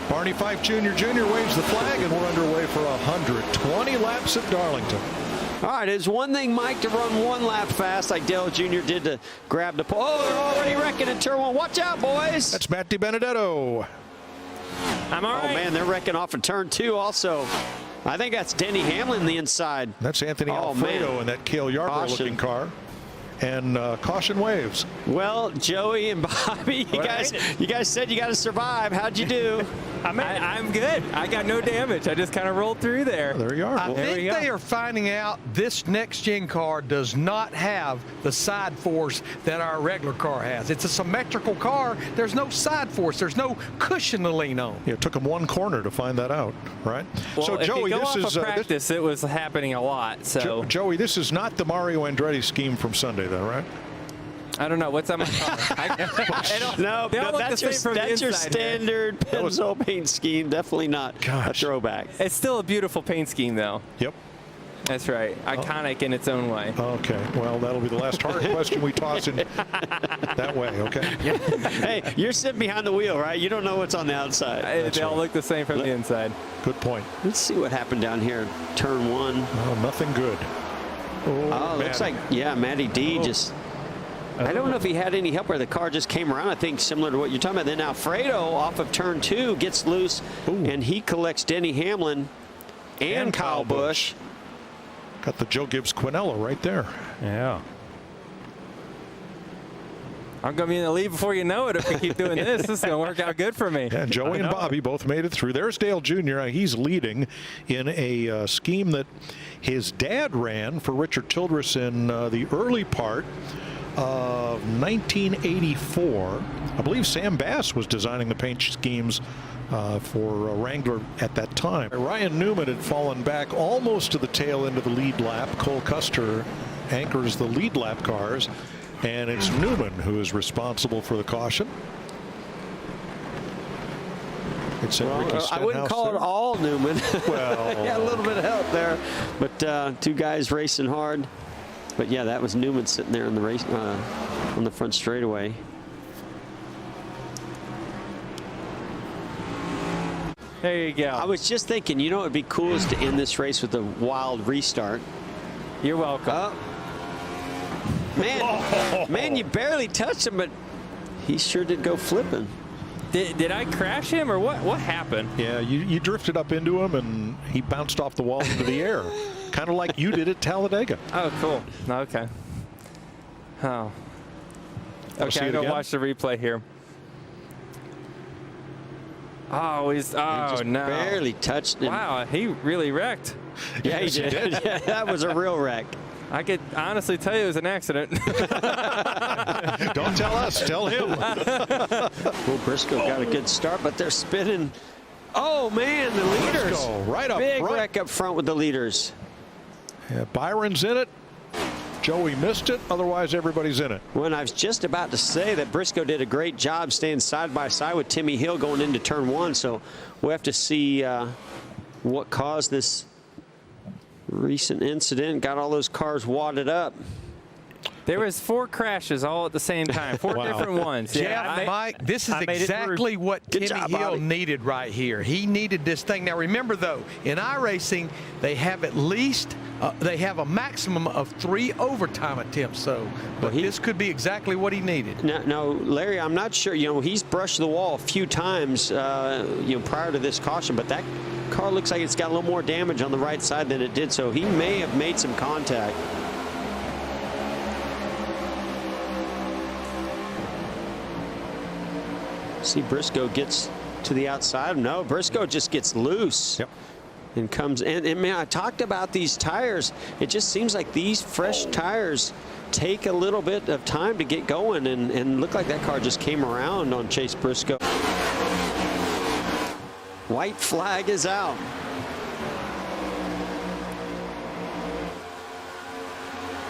Barney Fife Jr. waves the flag, and we're underway for 120 laps at Darlington. All right, it's one thing, Mike, to run one lap fast like Dale Jr. did to grab the pole. Oh, they're already wrecking in turn one. Watch out, boys. That's Matt DiBenedetto. I'm all right. Oh, man, they're wrecking off in turn two also. I think that's Denny Hamlin the inside. That's Anthony Alfredo in that Cale Yarborough-looking car. And caution waves. Well, Joey and Bobby, you guys said you got to survive. How'd you do? I'm good. I got no damage. I just kind of rolled through there. There you are. I think they are finding out this next gen car does not have the side force that our regular car has. It's a symmetrical car. There's no side force. There's no cushion to lean on. Yeah, it took them one corner to find that out, right? Well, so if Joey, you go this off is of practice. It was happening a lot. So Joey, this is not the Mario Andretti scheme from Sunday, though, right? I don't know what's on my car. No, that's your standard pencil paint scheme. Definitely not a throwback. It's still a beautiful paint scheme, though. Yep. That's right. Iconic in its own way. Okay. Well, that'll be the last hard question we toss in that way, okay? Hey, you're sitting behind the wheel, right? You don't know what's on the outside. They all look the same from the inside. Good point. Let's see what happened down here. Turn one. Oh, nothing good. Oh, looks like, yeah, Matty D just... I don't know if he had any help where the car just came around. I think similar to what you're talking about. Then Alfredo off of turn two gets loose, and he collects Denny Hamlin and Kyle Busch. Got the Joe Gibbs Quinella right there. Yeah. I'm going to be in the lead before you know it if we keep doing this. This is going to work out good for me. Yeah, Joey and Bobby both made it through. There's Dale Jr. He's leading in a scheme that his dad ran for Richard Childress in the early part of 1984. I believe Sam Bass was designing the paint schemes for Wrangler at that time. Ryan Newman had fallen back almost to the tail end of the lead lap. Cole Custer anchors the lead lap cars, and it's Newman who is responsible for the caution. It's I wouldn't call it all Newman. Well, yeah, a little bit of help there, but two guys racing hard. But yeah, that was Newman sitting there in the race on the front straightaway. There you go. I was just thinking, you know, it'd be cool is to end this race with a wild restart. You're welcome. Man, you barely touched him, but he sure did go flipping. Did I crash him or what? What happened? Yeah, you drifted up into him and he bounced off the wall into the air, kind of like you did at Talladega. Oh, cool. Okay. Oh. Okay, I'm gonna watch the replay here. Oh, he just barely touched him. Wow, he really wrecked. Yeah, he did. Yeah, that was a real wreck. I could honestly tell you it was an accident. Don't tell us, tell him. Well, Briscoe got a good start, but they're spinning. Oh, man, the leaders. Briscoe right up Big front. wreck up front with the leaders. Yeah, Byron's in it. Joey missed it. Otherwise, everybody's in it. Well, I was just about to say that Briscoe did a great job staying side by side with Timmy Hill going into turn one. So we'll have to see what caused this recent incident. Got all those cars wadded up. There was 4 crashes all at the same time, 4 different ones. Yeah, Mike, this is exactly what Timmy Hill needed right here. He needed this thing. Now remember though, in iRacing, they have at least they have a maximum of 3 overtime attempts. So, but this could be exactly what he needed. Now, Larry, I'm not sure. You know, he's brushed the wall a few times, you know, prior to this caution, but that car looks like it's got a little more damage on the right side than it did. So he may have made some contact. See, Briscoe gets to the outside. No, Briscoe just gets loose. Yep. And comes in. And man, I talked about these tires. It just seems like these fresh tires take a little bit of time to get going, and look like that car just came around on Chase Briscoe. White flag is out.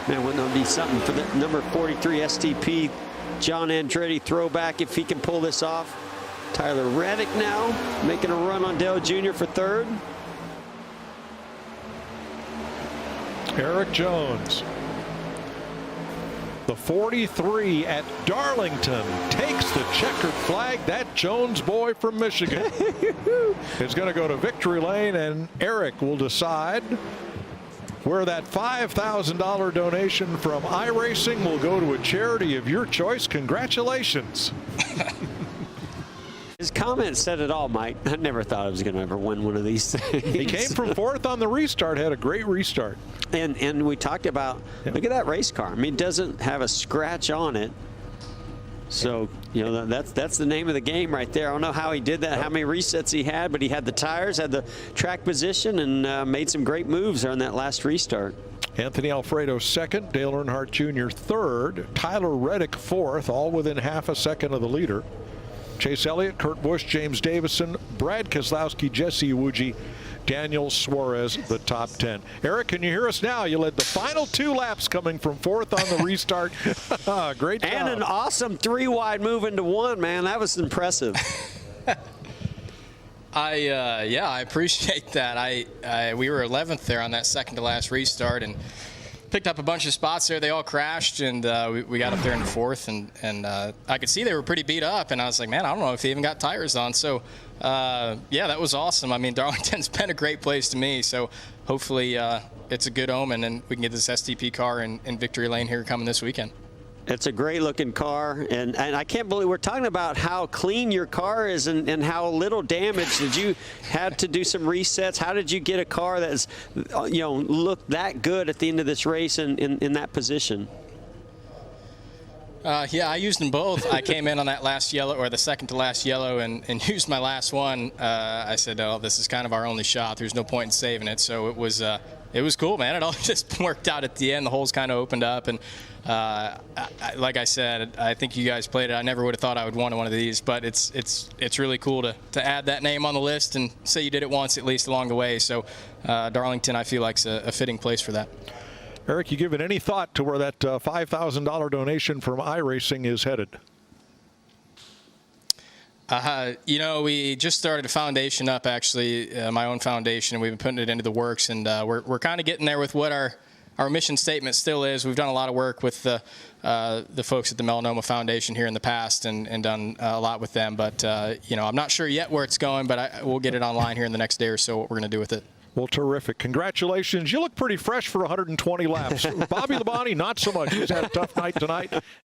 Man, wouldn't that be something for the number 43 STP John Andretti throwback if he can pull this off. Tyler Reddick now making a run on Dale Jr. for third. Eric Jones. The 43 at Darlington takes the checkered flag. That Jones boy from Michigan is going to go to victory lane, and Eric will decide where that $5,000 donation from iRacing will go to a charity of your choice. Congratulations. His comment said it all, Mike. I never thought I was going to ever win one of these things. He came from fourth on the restart, had a great restart. And we talked about, look at that race car. I mean, it doesn't have a scratch on it. So, you know, that's the name of the game right there. I don't know how he did that, how many resets he had, but he had the tires, had the track position, and made some great moves on that last restart. Anthony Alfredo second, Dale Earnhardt Jr. third, Tyler Reddick fourth, all within half a second of the leader. Chase Elliott, Kurt Busch, James Davison, Brad Keselowski, Jesse Iwuji, Daniel Suarez, the top 10. Eric, can you hear us now? You led the final 2 laps coming from fourth on the restart. Great job. And an awesome 3-wide move into 1, man. That was impressive. Yeah, I appreciate that. We were 11th there on that second to last restart and picked up a bunch of spots there. They all crashed, and we got up there in the 4th, and I could see they were pretty beat up, and I was like, man, I don't know if they even got tires on. So, yeah, that was awesome. I mean, Darlington's been a great place to me, so hopefully it's a good omen, and we can get this STP car in victory lane here coming this weekend. It's a great looking car, and I can't believe we're talking about how clean your car is and how little damage. Did you had to do some resets? How did you get a car that's, you know, look that good at the end of this race in that position? Yeah, I used them both. I came in on that last yellow, or the second to last yellow, and used my last one. I said, oh, this is kind of our only shot. There's no point in saving it. So it was cool, man. It all just worked out at the end. The holes kind of opened up, and like I said, I think you guys played it. I never would have thought I would want one of these, but it's really cool to add that name on the list and say you did it once at least along the way. So Darlington, I feel like, is a fitting place for that. Eric, you given any thought to where that $5,000 donation from iRacing is headed? You know, we just started a foundation up, actually, my own foundation. We've been putting it into the works, and we're kind of getting there with what our mission statement still is. We've done a lot of work with the folks at the Melanoma Foundation here in the past, and done a lot with them. But you know, I'm not sure yet where it's going, but we'll get it online here in the next day or so, what we're going to do with it. Well, terrific. Congratulations. You look pretty fresh for 120 laps. Bobby Labonte, not so much. He's had a tough night tonight.